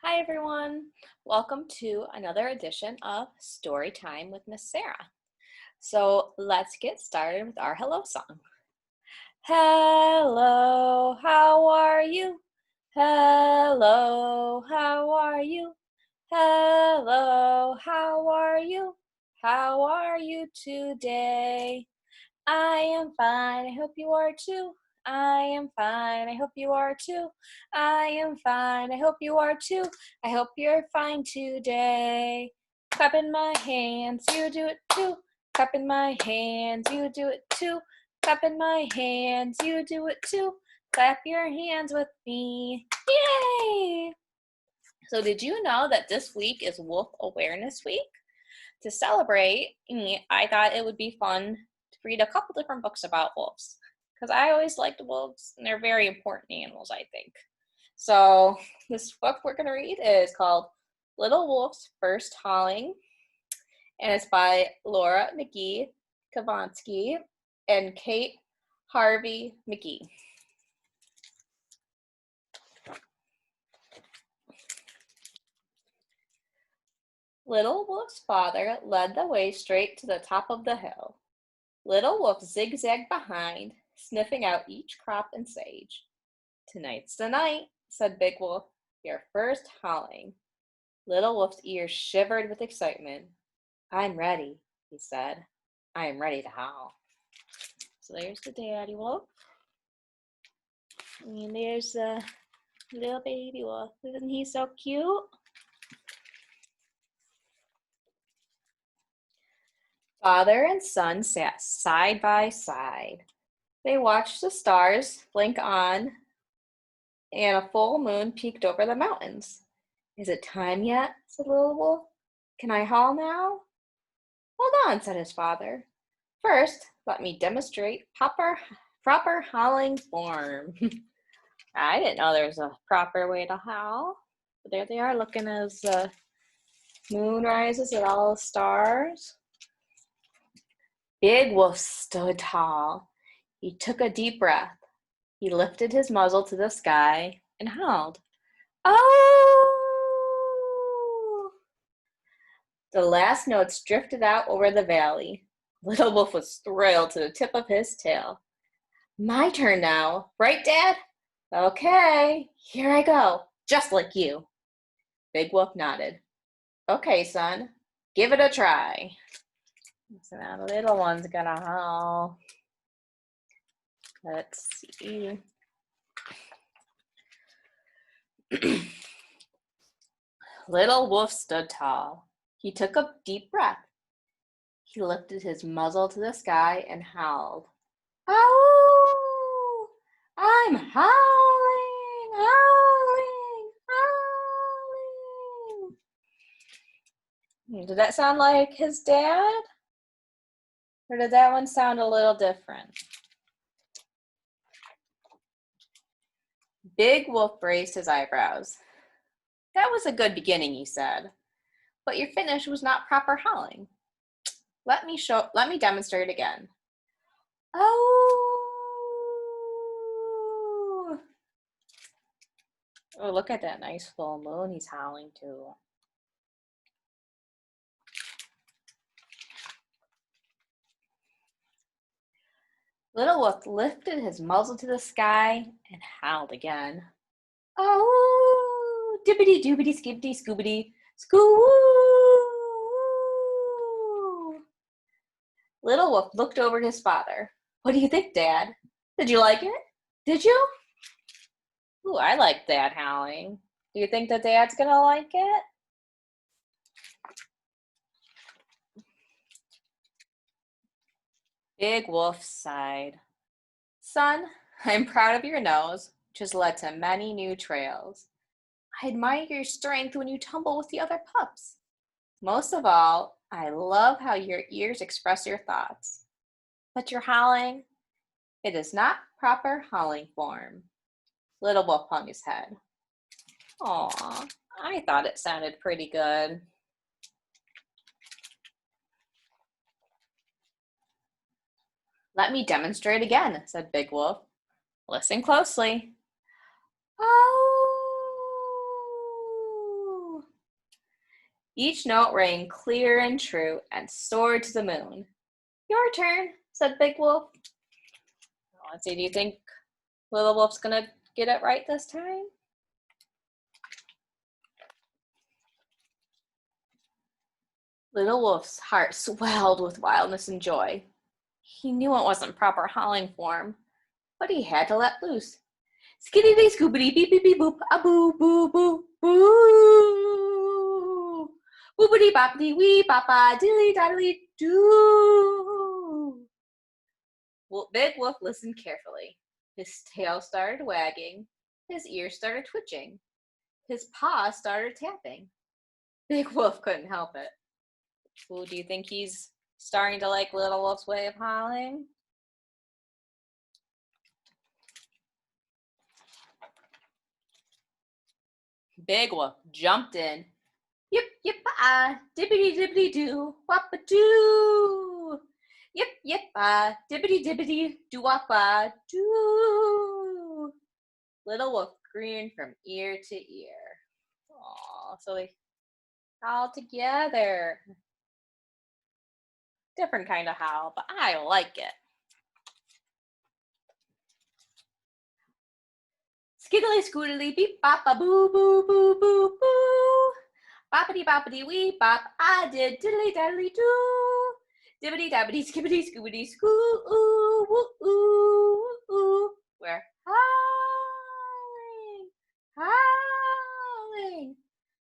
Hi everyone, welcome to another edition of Story Time with Miss Sarah. So let's get started with our hello song. Hello, how are you? Hello, how are you? Hello, how are you? How are you today? I am fine, I hope you are too. I am fine, I hope you are too. I am fine, I hope you are too. I hope you're fine today. Clapping my hands, you do it too. Clapping my hands, you do it too. Clapping my hands, you do it too. Clap your hands with me. Yay! So did you know that this week is Wolf Awareness Week? To celebrate, I thought it would be fun to read a couple different books about wolves because I always liked wolves and they're very important animals, I think. So this book we're going to read is called Little Wolf's First Howling, and it's by Laura McGee Kavansky and Kate Harvey McGee. Little Wolf's father led the way straight to the top of the hill. Little Wolf zigzagged behind, sniffing out each crop and sage. Tonight's the night, said Big Wolf, your first howling. Little Wolf's ears shivered with excitement. I'm ready, he said. I am ready to howl. So there's the daddy wolf. And there's the little baby wolf. Isn't he so cute? Father and son sat side by side. They watched the stars blink on, and a full moon peeked over the mountains. Is it time yet? Said Little Wolf. Can I howl now? Hold on, said his father. First, let me demonstrate proper howling form. I didn't know there was a proper way to howl. But there they are looking as the moon rises at all the stars. Big Wolf stood tall. He took a deep breath. He lifted his muzzle to the sky and howled. Oh! The last notes drifted out over the valley. Little Wolf was thrilled to the tip of his tail. My turn now, right, Dad? Okay, here I go, just like you. Big Wolf nodded. Okay, son, give it a try. So now the little one's gonna howl. Let's see. Little Wolf stood tall. He took a deep breath. He lifted his muzzle to the sky and howled. Ow! I'm howling, howling, howling. Did that sound like his dad? Or did that one sound a little different? Big Wolf raised his eyebrows. That was a good beginning, he said, but your finish was not proper howling. Let me demonstrate again. Oh! Oh, look at that nice full moon he's howling to. Little Wolf lifted his muzzle to the sky and howled again. Oh, dippity doobity skibbity scoobity scoo. Little Wolf looked over at his father. What do you think, Dad? Did you like it? Did you? Ooh, I like Dad howling. Do you think that Dad's gonna like it? Big Wolf sighed. Son, I'm proud of your nose, which has led to many new trails. I admire your strength when you tumble with the other pups. Most of all, I love how your ears express your thoughts. But your howling, it is not proper howling form. Little Wolf hung his head. Aw, I thought it sounded pretty good. Let me demonstrate again, said Big Wolf. Listen closely. Oh! Each note rang clear and true and soared to the moon. Your turn, said Big Wolf. Let's see, do you think Little Wolf's gonna get it right this time? Little Wolf's heart swelled with wildness and joy. He knew it wasn't proper howling form, but he had to let loose. Skiddity scoobity beep beep beep boop a boo boo boo boo. Boopity boppity wee boppa dilly daddly doo. Well, Big Wolf listened carefully. His tail started wagging. His ears started twitching. His paws started tapping. Big Wolf couldn't help it. Ooh, do you think he's starting to like Little Wolf's way of howling? Big Wolf jumped in. Yip, yip, dippity dippity doo, wappa doo. Yip, yip, dippity dippity doo, wappa doo. Little Wolf grinned from ear to ear. Aw, so they all together. Different kind of howl, but I like it. Skiddly scoodly beep bop a boo boo boo boo boo. Boppity boppity wee bop, I did diddly daddly doo. Dibbity dabbity skibbity scoobity scoo ooh woo ooh ooh. We're howling, howling,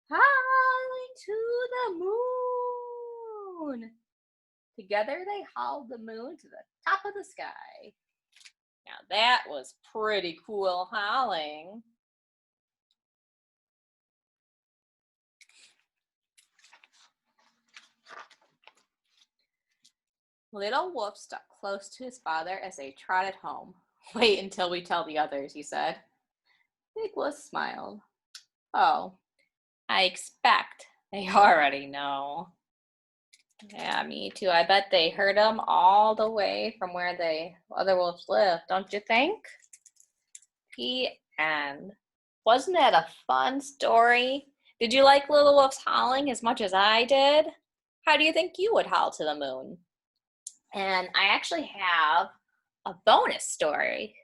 howling to the moon. Together they hauled the moon to the top of the sky. Now that was pretty cool howling. Little Wolf stuck close to his father as they trotted home. Wait until we tell the others, he said. Big Wolf smiled. Oh, I expect they already know. Yeah, me too. I bet they heard them all the way from where the other wolves live, don't you think? The end. Wasn't that a fun story? Did you like Little Wolf's howling as much as I did? How do you think you would howl to the moon? And I actually have a bonus story,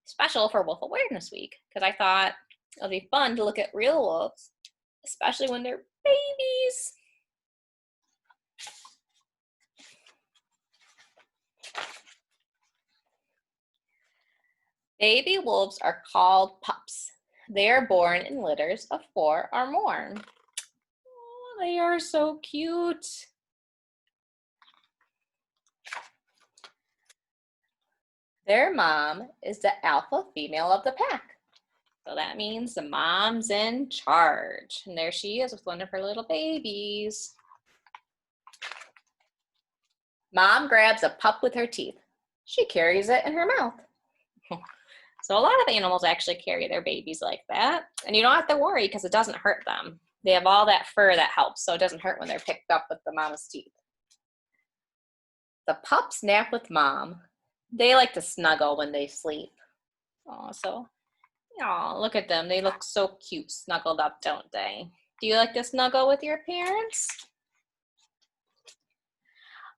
special for Wolf Awareness Week, because I thought it would be fun to look at real wolves, especially when they're babies. Baby wolves are called pups. They are born in litters of 4 or more. Oh, they are so cute. Their mom is the alpha female of the pack. So that means the mom's in charge. And there she is with one of her little babies. Mom grabs a pup with her teeth. She carries it in her mouth. So a lot of animals actually carry their babies like that. And you don't have to worry because it doesn't hurt them. They have all that fur that helps, so it doesn't hurt when they're picked up with the mama's teeth. The pups nap with mom. They like to snuggle when they sleep. Oh, look at them. They look so cute snuggled up, don't they? Do you like to snuggle with your parents?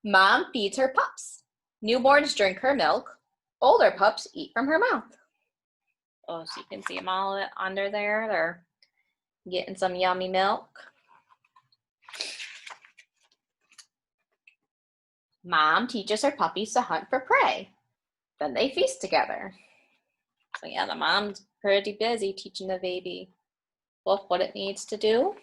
Mom feeds her pups. Newborns drink her milk. Older pups eat from her mouth. Oh, so you can see them all under there. They're getting some yummy milk. Mom teaches her puppies to hunt for prey. Then they feast together. So yeah, the mom's pretty busy teaching the baby wolf what it needs to do.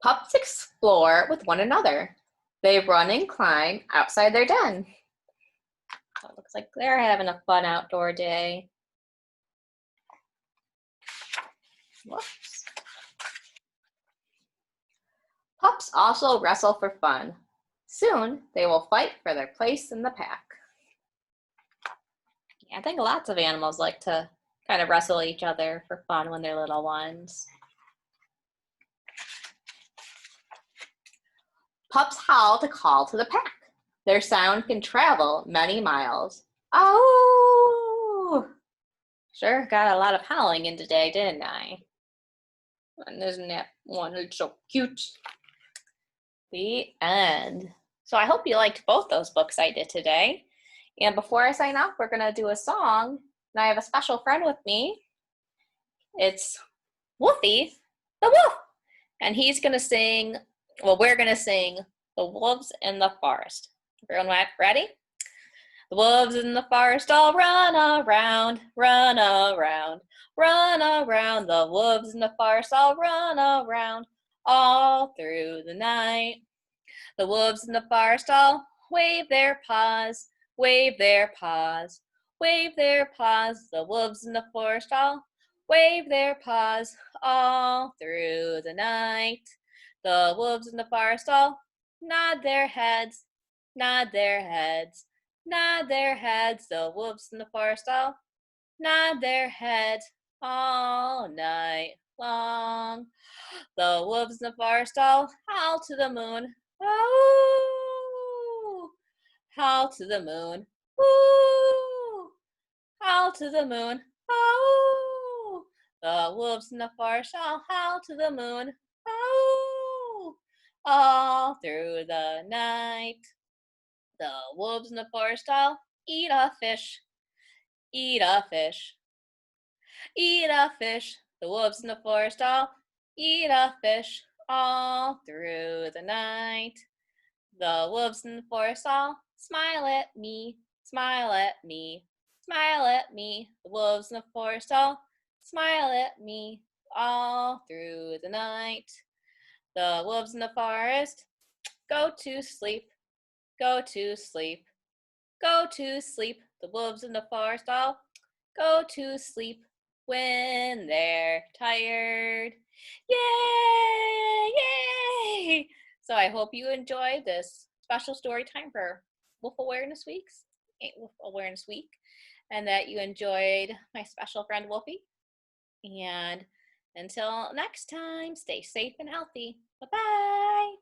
Pups explore with one another. They run and climb outside their den. So it looks like they're having a fun outdoor day. Whoops. Pups also wrestle for fun. Soon, they will fight for their place in the pack. Yeah, I think lots of animals like to kind of wrestle each other for fun when they're little ones. Pups howl to call to the pack. Their sound can travel many miles. Oh! Sure got a lot of howling in today, didn't I? And isn't that one so cute? The end. So I hope you liked both those books I did today. And before I sign off, we're going to do a song. And I have a special friend with me. It's Wolfie the Wolf. And he's going to sing, well, we're going to sing The Wolves in the Forest. Everyone ready? The wolves in the forest all run around, run around, run around. The wolves in the forest all run around, all through the night. The wolves in the forest all wave their paws, wave their paws, wave their paws. The wolves in the forest all wave their paws all through the night. The wolves in the forest all nod their heads, nod their heads, nod their heads. The wolves in the forest all nod their heads all night long. The wolves in the forest all howl to the moon. Oh, howl to the moon. Woo, howl to the moon. Oh, the wolves in the forest all howl to the moon. Oh, all through the night. The wolves in the forest all eat a fish, eat a fish, eat a fish. The wolves in the forest all eat a fish all through the night. The wolves in the forest all smile at me, smile at me, smile at me. The wolves in the forest all smile at me all through the night. The wolves in the forest go to sleep, go to sleep, go to sleep. The wolves in the forest all go to sleep when they're tired. Yay! Yay! So I hope you enjoyed this special story time for Wolf Awareness Weeks, Wolf Awareness Week, and that you enjoyed my special friend Wolfie. And until next time, stay safe and healthy. Bye-bye.